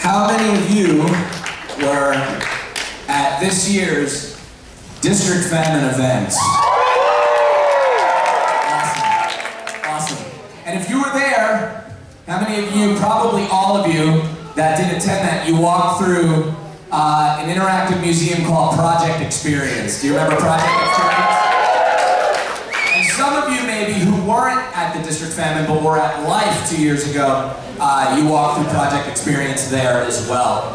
How many of you were at this year's District Famine event? Awesome. And if you were there, how many of you, probably all of you that did attend that, you walked through an interactive museum called Project Experience. Do you remember Project Experience? And some of you maybe who weren't at the District Famine but were at Life 2 years ago, you walked through Project Experience there as well.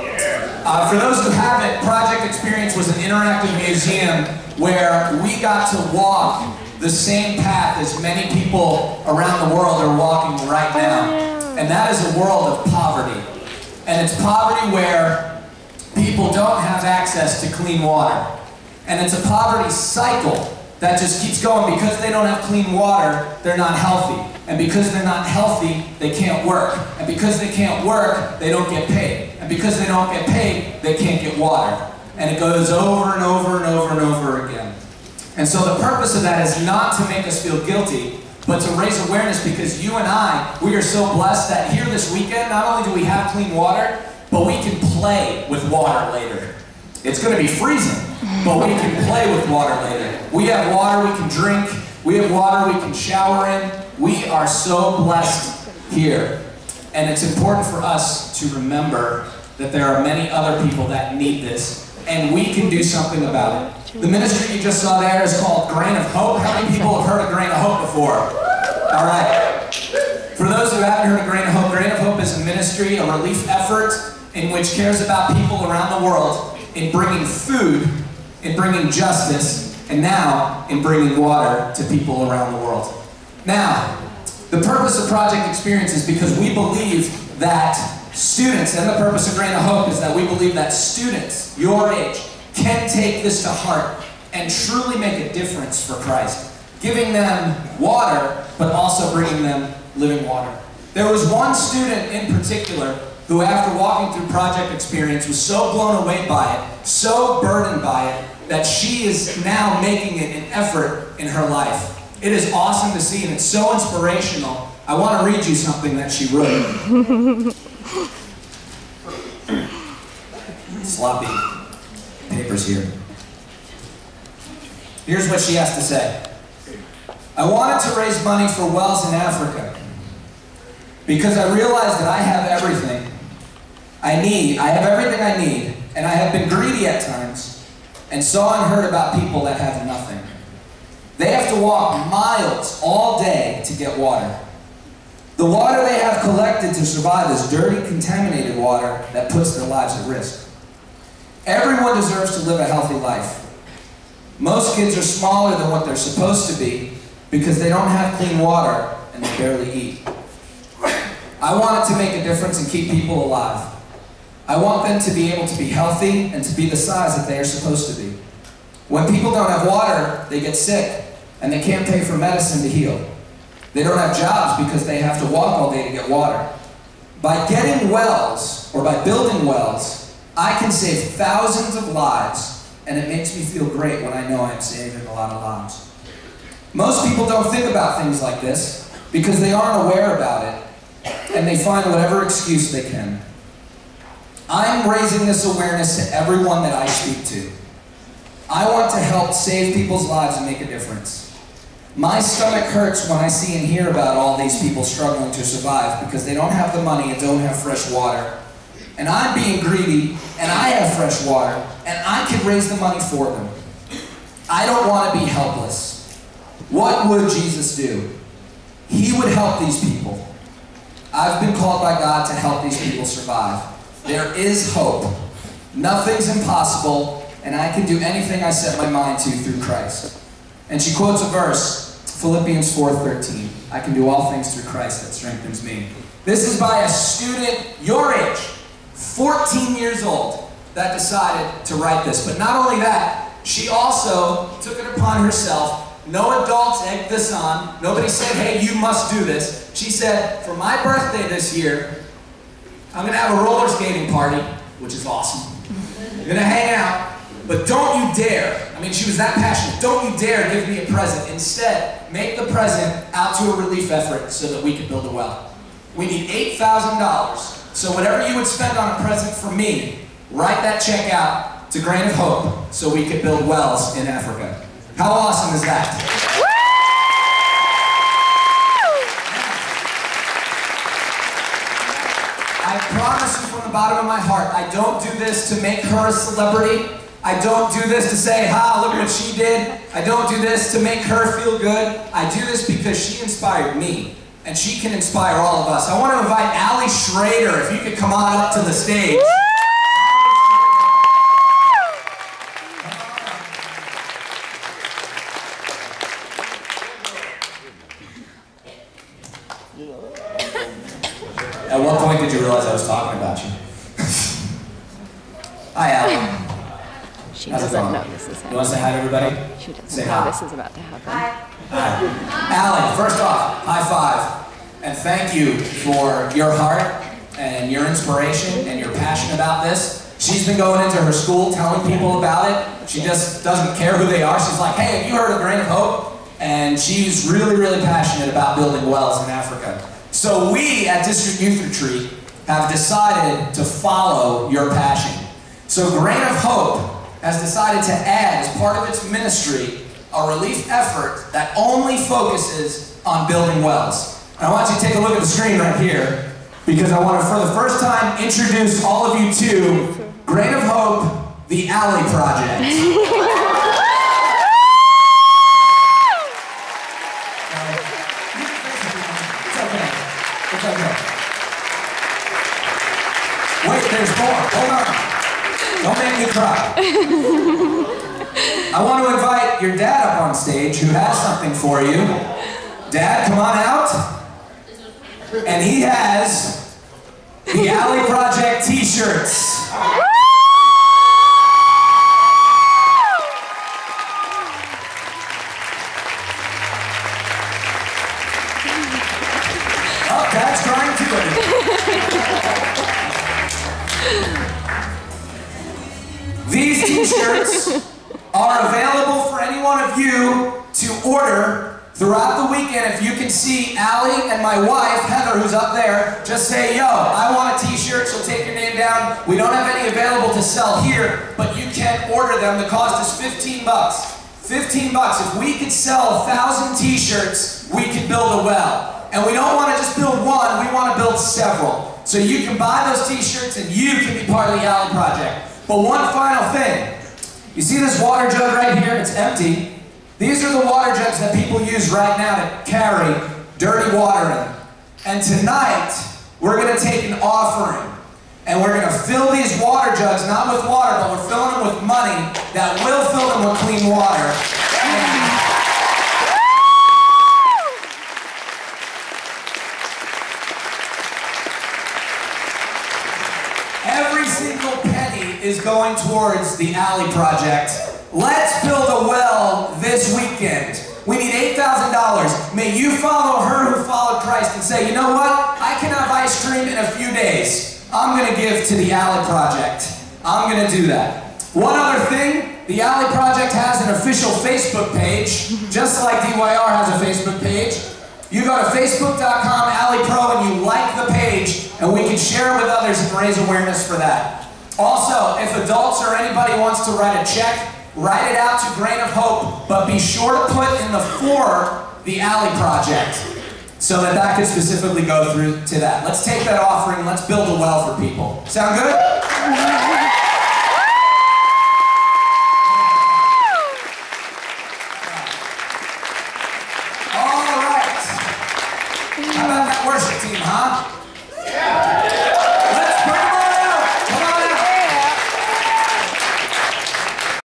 For those who haven't, Project Experience was an interactive museum where we got to walk the same path as many people around the world are walking right now. And that is a world of poverty. And it's poverty where people don't have access to clean water. And it's a poverty cycle that just keeps going. Because they don't have clean water, they're not healthy. And because they're not healthy, they can't work. And because they can't work, they don't get paid. And because they don't get paid, they can't get water. And it goes over and over and over and over again. And so the purpose of that is not to make us feel guilty, but to raise awareness, because you and I, we are so blessed that here this weekend, not only do we have clean water, but we can play with water later. It's going to be freezing, but we can play with water later. We have water we can drink. We have water we can shower in. We are so blessed here. And it's important for us to remember that there are many other people that need this, and we can do something about it. The ministry you just saw there is called Grain of Hope. How many people have heard of Grain of Hope before? All right. For those who haven't heard of Grain of Hope is a ministry, a relief effort, in which cares about people around the world in bringing food, in bringing justice, and now in bringing water to people around the world. Now, the purpose of Project Experience is because we believe that students, and the purpose of Grain of Hope is that we believe that students, your age, can take this to heart and truly make a difference for Christ, giving them water, but also bringing them living water. There was one student in particular who, after walking through Project Experience, was so blown away by it, so burdened by it, that she is now making it an effort in her life. It is awesome to see, and it's so inspirational. I want to read you something that she wrote. Sloppy papers here. Here's what she has to say. I wanted to raise money for wells in Africa because I realized that I have everything I need. I have everything I need, and I have been greedy at times and saw and heard about people that have nothing. They have to walk miles all day to get water. The water they have collected to survive is dirty, contaminated water that puts their lives at risk. Everyone deserves to live a healthy life. Most kids are smaller than what they're supposed to be because they don't have clean water and they barely eat. I want it to make a difference and keep people alive. I want them to be able to be healthy and to be the size that they are supposed to be. When people don't have water, they get sick and they can't pay for medicine to heal. They don't have jobs because they have to walk all day to get water. By getting wells, or by building wells, I can save thousands of lives, and it makes me feel great when I know I'm saving a lot of lives. Most people don't think about things like this because they aren't aware about it, and they find whatever excuse they can. I'm raising this awareness to everyone that I speak to. I want to help save people's lives and make a difference. My stomach hurts when I see and hear about all these people struggling to survive because they don't have the money and don't have fresh water. And I'm being greedy, and I have fresh water, and I can raise the money for them. I don't want to be helpless. What would Jesus do? He would help these people. I've been called by God to help these people survive. There is hope. Nothing's impossible, and I can do anything I set my mind to through Christ. And she quotes a verse, Philippians 4:13. I can do all things through Christ that strengthens me. This is by a student your age, 14 years old, that decided to write this. But not only that, she also took it upon herself. No adults egged this on. Nobody said, hey, you must do this. She said, for my birthday this year, I'm going to have a roller skating party, which is awesome. You're going to hang out, but don't you dare. I mean, she was that passionate. Don't you dare give me a present. Instead, make the present out to a relief effort so that we can build a well. We need $8,000 So whatever you would spend on a present for me, write that check out to Grain of Hope so we could build wells in Africa. How awesome is that? I promise you from the bottom of my heart, I don't do this to make her a celebrity. I don't do this to say, ha, look what she did. I don't do this to make her feel good. I do this because she inspired me, and she can inspire all of us. I want to invite Ali Schrader, if you could come on up to the stage. At what point did you realize I was talking about you? Hi, Ali. She doesn't know this is happening. You want to say hi to everybody? She doesn't say know hi. this is about to happen. Hi. Ali, first off, high five. And thank you for your heart and your inspiration and your passion about this. She's been going into her school telling people about it. She just doesn't care who they are. She's like, hey, have you heard of Grain of Hope? And she's really, really passionate about building wells in Africa. So we at District Youth Retreat have decided to follow your passion. So Grain of Hope has decided to add, as part of its ministry, a relief effort that only focuses on building wells. And I want you to take a look at the screen right here, because I want to, for the first time, introduce all of you to Grain of Hope, the Ali Project. It's okay. Wait, there's more. Hold on. Don't make me cry. I want to invite your dad up on stage, who has something for you. Dad, come on out. And he has the Ali Project t-shirts. Oh, Dad's crying too. These t-shirts are available for any one of you to order throughout the weekend. If you can see Ali and my wife, Heather, who's up there, just say, yo, I want a t-shirt. She'll take your name down. We don't have any available to sell here, but you can order them. The cost is 15 bucks. 15 bucks. If we could sell 1,000 t-shirts, we could build a well. And we don't want to just build one, we want to build several. So you can buy those t-shirts and you can be part of the Ali Project. But one final thing. You see this water jug right here? It's empty. These are the water jugs that people use right now to carry dirty water in. And tonight, we're going to take an offering. And we're going to fill these water jugs, not with water, but we're filling them with money that will fill them with clean water. Every single penny is going towards the Ali Project. Let's build a well this weekend. We need $8,000. May you follow her who followed Christ and say, you know what? I can have ice cream in a few days. I'm going to give to the Ali Project. I'm going to do that. One other thing, the Ali Project has an official Facebook page, just like DYR has a Facebook page. You go to facebook.com AliPro and you like the page, and we can share it with others and raise awareness for that. Also, if adults or anybody wants to write a check, write it out to Grain of Hope, but be sure to put in the "for" the Ali Project, so that that could specifically go through to that. Let's take that offering and let's build a well for people. Sound good? All right. How about that worship team, huh?